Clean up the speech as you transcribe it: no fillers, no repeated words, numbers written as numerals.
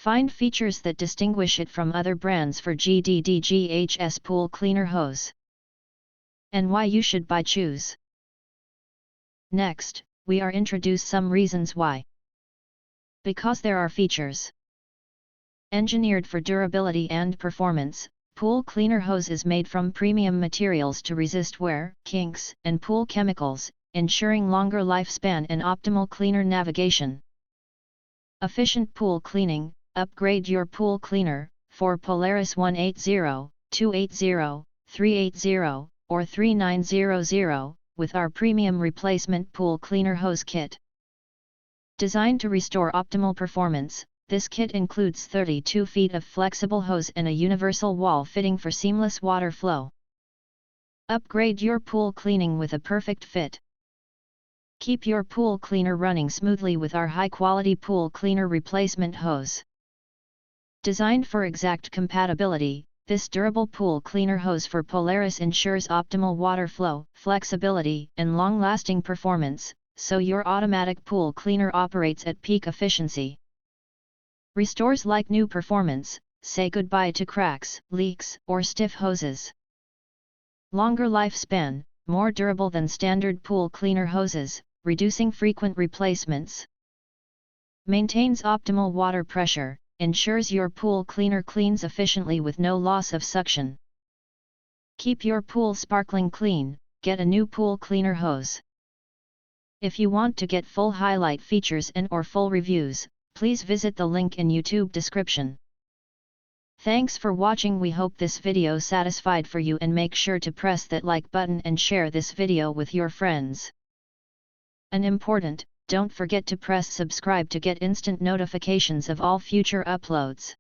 Find features that distinguish it from other brands for GDDGHS pool cleaner hose. And why you should choose. Next, we are introduce some reasons why. Because there are features. Engineered for durability and performance, pool cleaner hose is made from premium materials to resist wear, kinks, and pool chemicals, ensuring longer lifespan and optimal cleaner navigation. Efficient pool cleaning. Upgrade your pool cleaner for Polaris 180, 280, 380, or 3900 with our premium replacement pool cleaner hose kit. Designed to restore optimal performance, this kit includes 32 feet of flexible hose and a universal wall fitting for seamless water flow. Upgrade your pool cleaning with a perfect fit. Keep your pool cleaner running smoothly with our high-quality pool cleaner replacement hose. Designed for exact compatibility, this durable pool cleaner hose for Polaris ensures optimal water flow, flexibility, and long-lasting performance, so your automatic pool cleaner operates at peak efficiency. Restores like new performance, say goodbye to cracks, leaks, or stiff hoses. Longer lifespan, more durable than standard pool cleaner hoses, reducing frequent replacements. Maintains optimal water pressure, ensures your pool cleaner cleans efficiently with no loss of suction. Keep your pool sparkling clean, get a new pool cleaner hose. If you want to get full highlight features and/or full reviews, please visit the link in YouTube description. Thanks for watching. We hope this video satisfied for you, and make sure to press that like button and share this video with your friends. And important, don't forget to press subscribe to get instant notifications of all future uploads.